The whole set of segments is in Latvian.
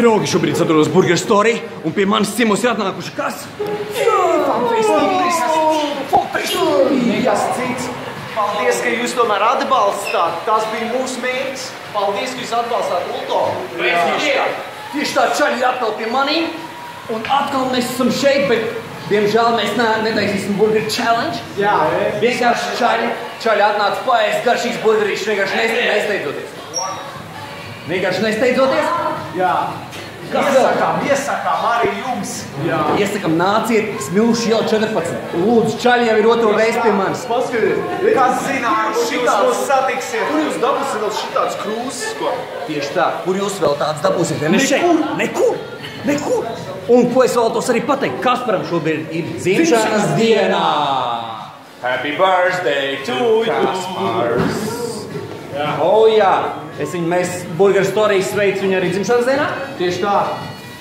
draugi, šobrīd atrodos Burger Story, un pie manis ciemos ir atnākuši kas? Nekas cits. Paldies, ka jūs tomēr atbalstāt. Tas bija mūsu mērķis. Paldies, ka jūs atbalstāt Uldo. Tieši tā čaļi atkal pie manīm, un atkal mēs esam šeit, bet diemžēl mēs netaisīsim Burger Challenge. Jā, vienkārši čaļi atnāca paēst garšīgs burgerīšs, vienkārši nesteidzoties. Vienkārši nesteidzoties? Jā. Iesakām arī jums. Jā. Iesakām nāciet Smilšu iela 14. Lūdzu, čaļi jau ir otro reizi pie manis. Paskatieties, kas zināt, kur jūs mūs satiksiet. Kur jūs dabūsiet vēl šitāds krūzes, ko? Tieši tā, kur jūs vēl tāds dabūsiet? Nekur. Un ko es vēlētos arī pateikt, Kasparam šobrīd ir dzimšanas dienā. Happy birthday to you, Kaspars. Jā. Mēs Burger Story sveicu viņu arī dzimšanas dienā. Tieši tā.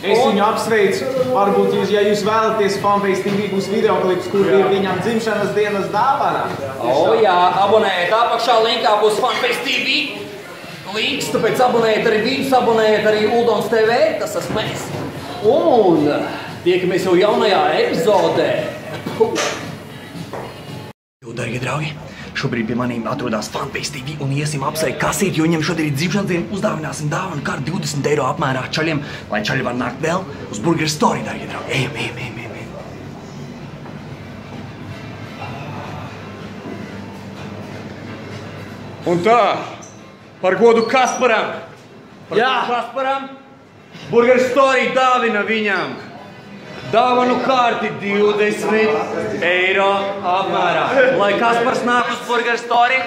Es viņu apsveicu. Varbūt jūs, ja jūs vēlaties, Fanbase TV būs videoklips, kur ir viņam dzimšanas dienas dāvana. Jā, abonējiet apakšā, linkā būs Fanbase TV. Links, tāpēc abonējiet arī viņus, abonējiet arī Uldons TV, tas esmu mēs. Un tiekamies jau jaunajā epizodē. Dargie draugi, šobrīd pie manīm atrodas Fanbase TV un iesim apsveikt kasīt, jo viņam šodien ir dzimšanas diena, uzdāvināsim dāvanu kārtu 20 eiro apmērā čaļiem, lai čaļi var nākt vēl uz Burger Story, dargie draugi. Ejam. Un tā, par godu Kasparam. Kasparam, Burger Story dāvina viņam. Dāvanu kārti 20 eiro apmērā. Lai Kaspars nāk uz Burger Story,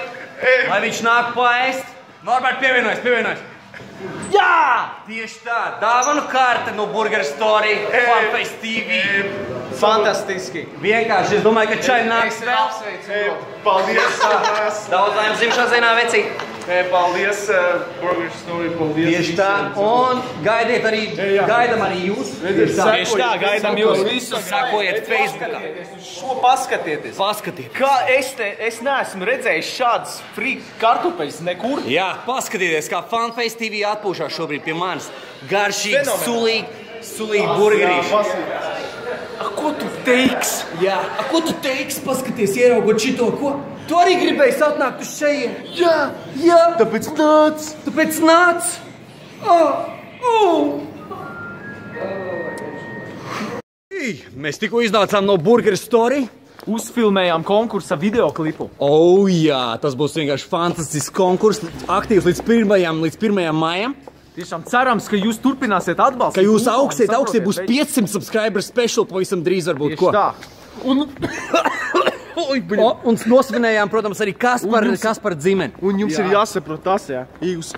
lai viņš nāk paēst. Norbert, pievienojas. Jā! Tieši tā, dāvanu kārta no Burger Story, Fanbase TV. Fantastiski. Vienkārši, es domāju, ka čaļi nāks vēl. Paldies. Daudz laimes dzimšanas dienā, veci. Paldies, Burger Story, paldies. Tieši tā, un gaidam arī jūs. Tieši tā, gaidam jūs visus. Sakojiet Facebookā. Šo paskatieties. Kā es neesmu redzējis šādas free kartupeļus nekur. Jā, paskatieties, kā Fanbase TV atpūšās šobrīd pie manis. Garšīgi, sulīgi burgerīši. Ko tu teiks? Jā, ko tu teiks? Paskaties, ieraugot šito, ko? Tu arī gribēji atnākt uz šeien? Jā. Tāpēc nāc. Mēs tikko iznācām no Burger Story. Uzfilmējām konkursa videoklipu. Jā, tas būs vienkārši fantastisks konkurss, aktīvs līdz 1. maijam. Tiešām cerams, ka jūs turpināsiet atbalstīt. Ka jūs augsiet, būs 500 subscriber special pavisam drīz varbūt. Tieši tā. Un nosvinējām, protams, arī Kaspara dzimeni. Un jums ir jāsaprot tas, ja jūs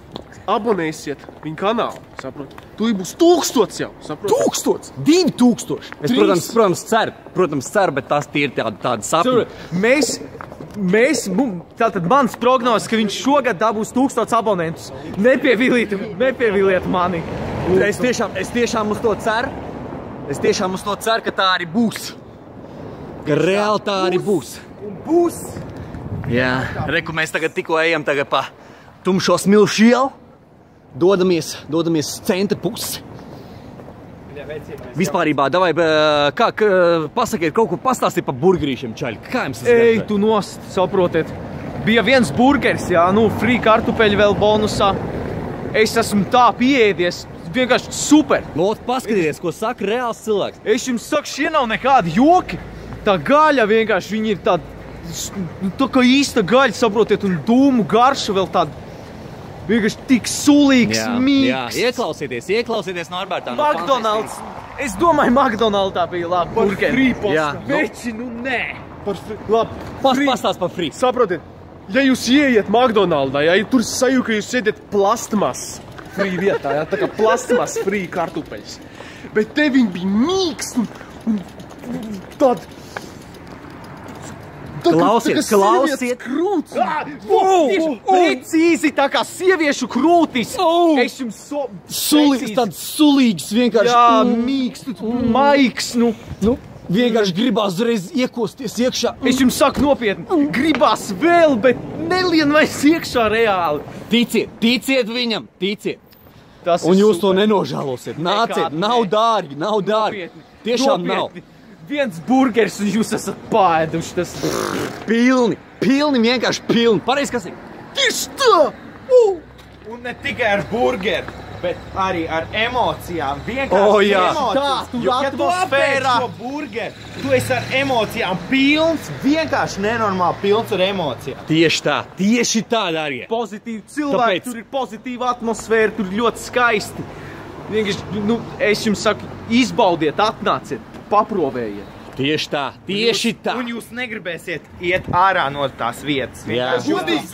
abonēsiet viņu kanālu, saprot? Tu būs 1000 jau, saprot? 1000? 2000? Es, protams, ceru, bet tas ir tādi sapņi. Tātad mans prognozes, ka viņš šogad dabūs 1000 abonentus. Nepieviliet mani. Es tiešām uz to ceru. Ka tā arī būs. Ka reāli tā arī būs. Būs. Jā, reku mēs tagad tikko ejam pa tumšo Smilšu ielu. Dodamies centra pusi. Vispārībā, davai, pasakiet, kaut ko pastāstīt par burgerīšiem, čaļi. Kā jums tas garšo? Tu nost, saprotiet. Bija viens burgeris, free kartupeļi vēl bonusā. Es esmu tā pieēdies, vienkārši super. Lūdzu, paskatieties, ko saka reāls cilvēks. Es jums saku, šie nav nekādi joki. Tā gaļa vienkārši, viņi ir tā kā īsta gaļa, saprotiet, un dūmu garša vēl tāda. Vienkārši tik sulīgs, mīgs. Jā, ieklausieties Norbertā. McDonald's. Es domāju, McDonald's bija labi burgeri. Veči, nē. Pastāst par free. Saprotiet, ja jūs ieiet McDonald'ā, tur sajūta, ka jūs sēdiet plastmas free vietā, tā kā plastmas free kartupeļs. Bet te viņi bija mīgs un tādi. Klausiet. Krūts. Precīzi tā kā sieviešu krūtis. Es jums tāds sulīgs vienkārši. Jā, mīgs, maigs, Vienkārši gribās uzreiz iekosties iekšā. Es jums saku nopietni, gribās vēl, bet nelien vairs iekšā reāli. Ticiet viņam. Un jūs to nenožēlosiet. Nāciet, nav dārgi, nav dārgi. Tiešām nav. Viens burgers un jūs esat pāēduši. Tas Pilni, vienkārši pilni. Pareizi, kas ir? tieši tā! Un ne tikai ar burgeru, bet arī ar emocijām. Vienkārši emocijas. Tā, tu atmosfērā. Šo burgeru, tu esi ar emocijām pilns, vienkārši nenormāli pilns ar emocijām. Tieši tā, dārgie. Pozitīvi cilvēki, tur ir pozitīva atmosfēra, tur ļoti skaisti. Vienkārši, es jums saku, izbaudiet, atnāciet, paprovējiet. Tieši tā. Un jūs negribēsiet iet ārā no tās vietas. Jā. Godīgi,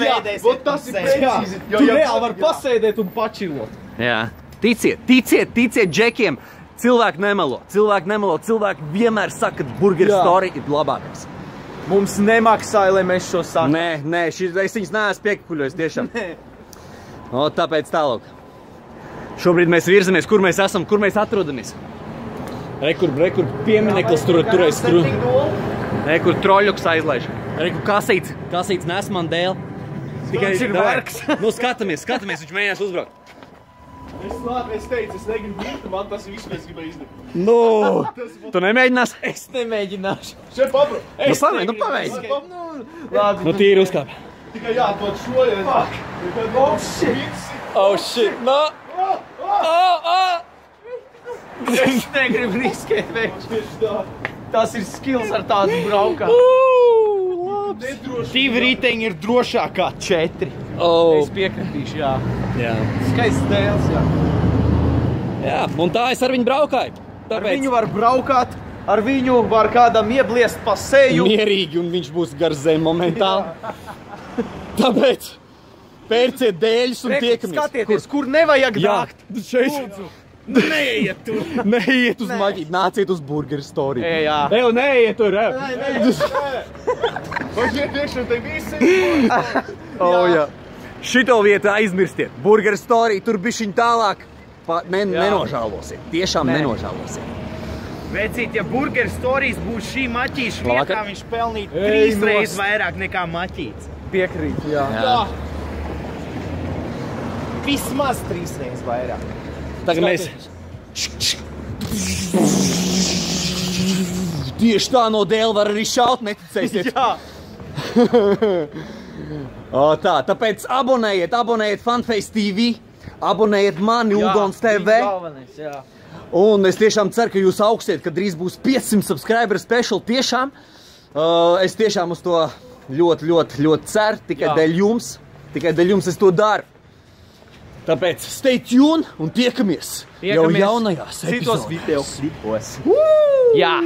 tas ir precīzi. Tu reāli var pasēdēt un pačilot. Jā. Ticiet džekiem. Cilvēki nemelo. Cilvēki vienmēr saka, ka Burger Story ir labākais. Mums nemaksāja, lai mēs šo sakām. Nē, es viņus neesmu piekuļojis tiešām. O, tāpēc tālāk. Šobrīd mēs virzamies, kur mēs esam, kur mēs atrodamies. Rekur piemineklis turēs skru. Rekur troļuks aizlaiž. Rekur kasīts nes man dēl. Tikai ir vergs. Skatāmies, viņš mēģinās uzbraukt. Es teicu, es negribu būt, man tas visu mēs gribēju izdarīt. Tu nemēģinās? Es nemēģināšu. Šeit papro. Pamēģini. Tīri uzkāp. Tikai jāatpot šo, ja Oh shit, no! Es negribu riskēt veikt. Tas ir skills ar tādu braukā. Divi riteņi ir drošāk kā 4. Es piekritīšu, jā. Skaists dēls, jā. Jā, un tā es ar viņu braukāju. Ar viņu var braukāt, ar viņu var kādam iebliest pa seju. Mierīgi, un viņš būs gar zem momentāli. Tāpēc pērciet dēļus un tiekamies. Skatieties, kur nevajag dākt. Šeit. Neiet tur. Neiet uz maģīt, nāciet uz Burger Story. Jā. Neiet tur, Pažiet iekšā, te visi. Jā. Šito vietu aizmirstiet. Burger Story, tur bišķiņ tālāk. Nenožēlosiet. Tiešām nenožēlosiet. Vecīt, ja Burger Stories būs šī maķīša vietā, viņš pelnīt 3 reizes vairāk nekā maķīts. Piekrīt, jā. Vismaz 3 reizes vairāk. Tagad mēs... Tieši tā no dēļ var arī šaut, neticēsiet. Jā. Tāpēc abonējiet Funface TV, abonējiet mani, Uldons TV. Un es tiešām ceru, ka jūs augstiet, ka drīz būs 500 subscriber special tiešām. Es tiešām uz to ļoti ceru, tikai dēļ jums es to daru. Tāpēc stay tuned un tiekamies jau jaunajās epizodēs. Video klipos. Jā.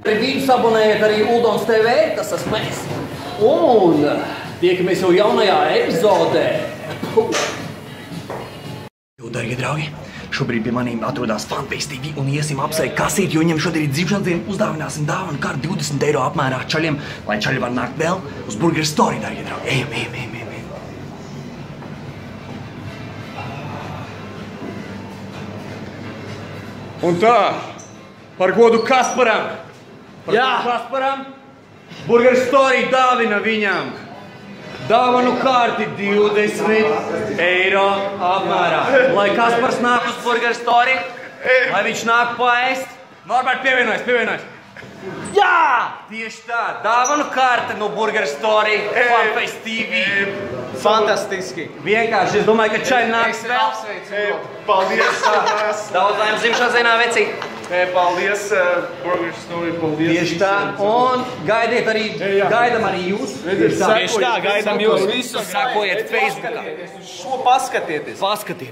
Viņus abonējiet arī Uldons TV, tas esmu mēs. Un tiekamies jau jaunajā epizodē. Dargie draugi, šobrīd pie manīm atrodas Funface TV un iesim apsveikt kasīt, jo viņam šodien ir dzimšanas diena, uzdāvināsim dāvanu kārtu 20 € apmērā čaļiem, lai čaļi var nākt vēl uz Burger Story, dargie draugi. Ejam. Un tā, par godu Kasparam. Burger Story dāvina viņam dāvanu kārti 20 € apmērā. Lai Kaspars nāk uz Burger Story, lai viņš nāk paēst. Norbert, pievienojas. Jā! Tieši tā, dāvanu kārta no Burger Story, Funface TV. Fantastiski. Vienkārši, es domāju, ka čaļi nāks vēl. Paldies. Daudz laimes dzimšanas dienā, veci. Paldies, Burger Story, paldies. Tieši tā, un gaidam arī jūs. Tieši tā, gaidam jūs visus. Sakojiet Facebookā. Šo paskatieties.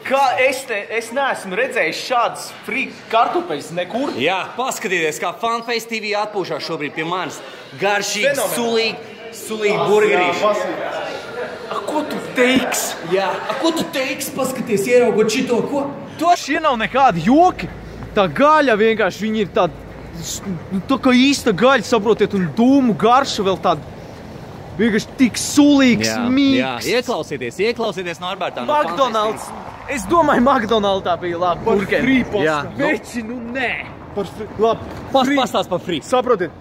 Kā es neesmu redzējis šādas free kartupeļas nekur. Jā, paskatieties, kā Funface TV atpūšās šobrīd pie manis. Garšīgi, sulīgi burgerīši. Ko tu teiks? Jā, ko tu teiks? Paskaties, ieraugot šito, ko? Šie nav nekādi joki. Tā gaļa vienkārši, viņi ir tā kā īsta gaļa, saprotiet, un dūmu garša vēl tāda vienkārši tik sulīgs, mīgs. Jā, ieklausieties Norbertā no McDonald's. Es domāju, McDonald'ā bija labi burgeri. Jā. Veči, nē. Pastāst par free. Saprotiet,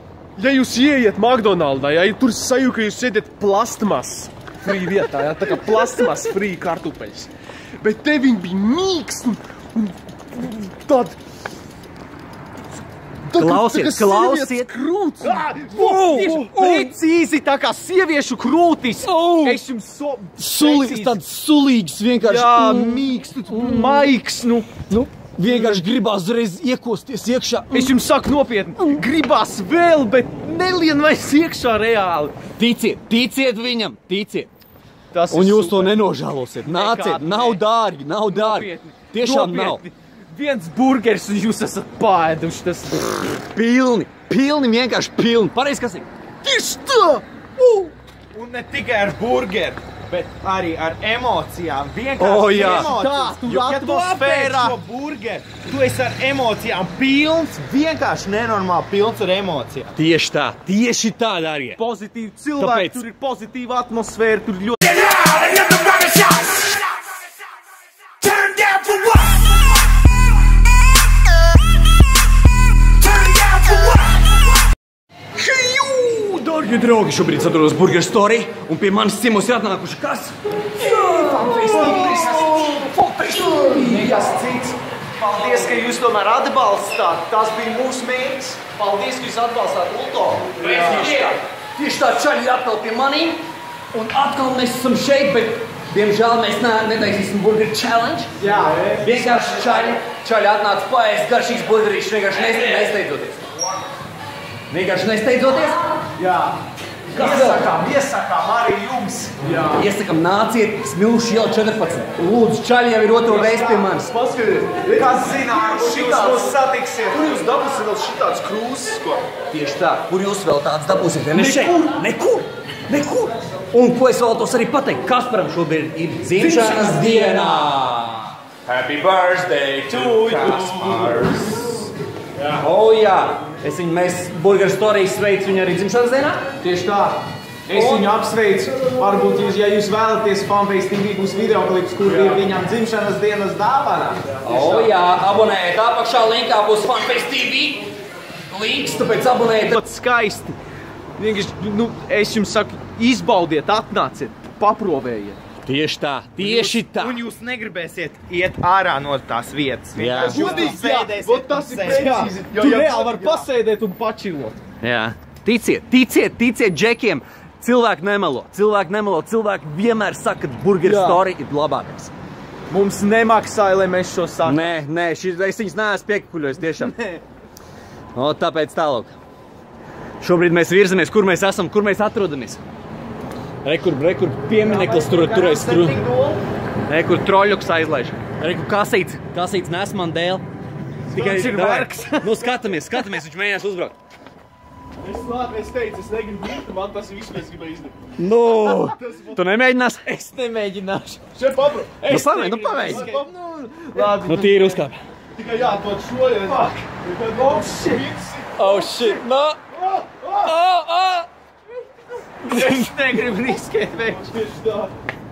ja jūs ieiet McDonald'ā, ja tur sajūta, ka jūs sēdiet plastmas free vietā, tā kā plastmas free kartupeļas. Bet te viņi bija mīksti Tad... Klausiet! Krūts! Precīzi tā kā sieviešu krūtis! Es jums Tāds sulīgs vienkārši. Jā, mīksts, maiks, nu. Vienkārši gribās uzreiz iekosties iekšā. Es jums saku nopietni, gribās vēl, bet nelien vairs iekšā reāli. Ticiet viņam, ticiet. Tas Un ir jūs to super. nenožēlosiet. Nāciet, Nekādi, nav nē. dārgi, nav dārgi. Tiešām nav. Viens burgers un jūs esat pāēduši, tas... Pilni, vienkārši pilni. Pareizi, kas ir? Tieši tā! Un ne tikai ar burgeru, bet arī ar emocijām. Vienkārši Jā. emocijas. Tā, tu Ja tu apēd šo burgeru, tu esi ar emocijām pilns, vienkārši nenormāli pilns ar emocijām. Tieši tā, dārgie. Pozitīvi cilvēki, Tāpēc- tur ir pozitīva atmosfēra, tur ļoti... Dārgie draugi, šobrīd atrodos Burger Story, un pie manis ciemos ir atnākuši kas? Nekas cits. Paldies, ka jūs tomēr atbalstāt. Tas bija mūsu mērķis. Paldies, ka jūs atbalstāt Ulto. Tieši tā čaļi ir atkal pie manīm, un atkal mēs esam šeit, bet diemžēl mēs netaisīsim Burger Challenge. Jā, Vienkārši čaļi atnāca paēst garšīgs burgerīšs, vienkārši nesteidzoties. Vienkārši nesteidzoties. jā. Iesakām arī jums. Jā. Iesakam, nāciet, Smilšu iela 14. Lūdzu, čaļi jau ir otro reizi pie manis. Paskatieties, Kas zināt, kur jūs mūs satiksiet? Kur jūs dabūsiet vēl šitāds krūzes, ko? Tieši tā, kur jūs vēl tāds dabūsiet? Ja ne šeit? Nekur. Un ko es vēlētos arī pateikt, Kasparam šobrīd ir dzimšanas dienā. Happy birthday to Kaspars. Jā. Mēs Burger Story sveicu viņu arī dzimšanas dienā. Tieši tā. Es viņu apsveicu. Varbūt jūs, ja jūs vēlaties, Fanface TV būs videoklips, kur ir viņam dzimšanas dienas dāvana. Jā, abonējiet apakšā linkā būs Fanface TV. Links, tāpēc abonējiet. Ļoti skaisti. Vienkārši, es jums saku, izbaudiet, atnāciet, paprovējiet. Tieši tā. Un jūs negribēsiet iet ārā no tās vietas. Jā. Jūs Vot tas ir precīzi. Tu reāli var pasēdēt un pačilot. Jā. Ticiet džekiem. Cilvēki nemelo. Cilvēki vienmēr saka, ka Burger Story ir labākais. Mums nemaksāja, lai mēs šo sakām. Nē, es viņus neesmu piekuļojis tiešām. Tāpēc tālāk. Šobrīd mēs virzamies, kur mēs esam, kur mēs atrodamies. Rekur piemineklis turēs Rekur troļuks aizlaiž. Rekur kasīts nes man dēl. Tikai ir vergs. Skatāmies, viņš mēģinās uzbraukt. Es teicu, es negribu būt, man tas viss mēs gribēju izdarīt. Tu nemēģinās? Es nemēģināšu. Šeit papro. Pavēģi. Labi. Tīri uzkāp. Tikai jāatpot šo, ja Oh shit, no! Es negribu riskēt veikt.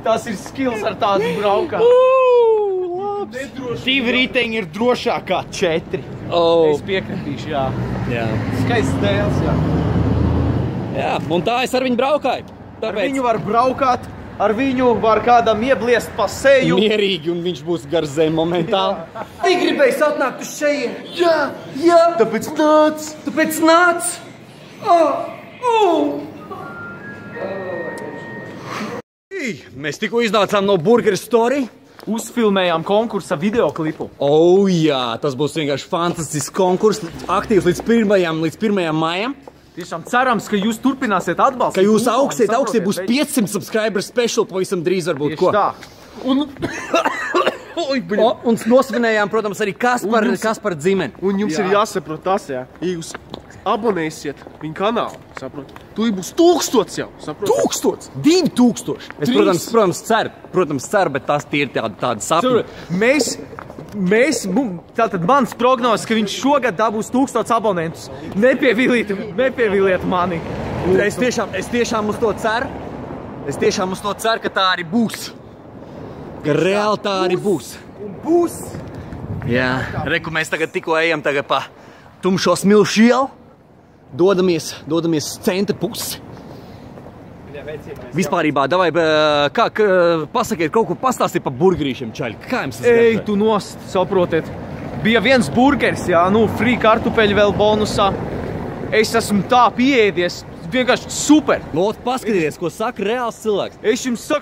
Tas ir skills ar tādu braukā. Divi riteņi ir drošākā 4. Es piekritīšu, jā. Jā. Skaists dēls, jā. Jā, un tā es ar viņu braukāju. Ar viņu var braukāt, ar viņu var kādam iebliest pa seju. Mierīgi, un viņš būs gar zem momentāli. Arī gribējis atnākt uz šeien. Jā. Tāpēc nāc. Mēs tikko iznācām no Burger Story. Uzfilmējām konkursa videoklipu. Jā, tas būs vienkārši fantastisks konkurss. Aktīvs līdz 1. maijam. Tiešām cerams, ka jūs turpināsiet atbalstīt. Ka jūs augstiet būs 500 subscriber special pavisam drīz varbūt. Tieši tā. Un nosvinējām, protams, arī Kaspar dzimeni. Un jums ir jāsaprot tas, jā. Ja jūs abonēsiet viņu kanālu, saprot. Tu būs 1000 jau, saprot. 1000! 2000! Es, protams, ceru, bet tas ir tādi sapņi. Tātad mans prognozes, ka viņš šogad dabūs 1000 abonentus. Nepieviliet mani. Es tiešām uz to ceru. Ka tā arī būs. Ka reāli tā arī būs. Būs. Jā. Reku, mēs tagad tikko ejam pa tumšo Smilšu ielu. Dodamies uz centra pusi. Vispārībā, davai, pasakiet kaut ko pastāstīt par burgerīšiem, čaļi. Kā jums tas Ej, garšoja? tu nost, saprotiet. Bija viens burgers, jā, nu, free kartupeļi vēl bonusā. Es esmu tā pieēdies, vienkārši super. Lūdzu, paskatieties, ko saka reāls cilvēks. Es jums saku,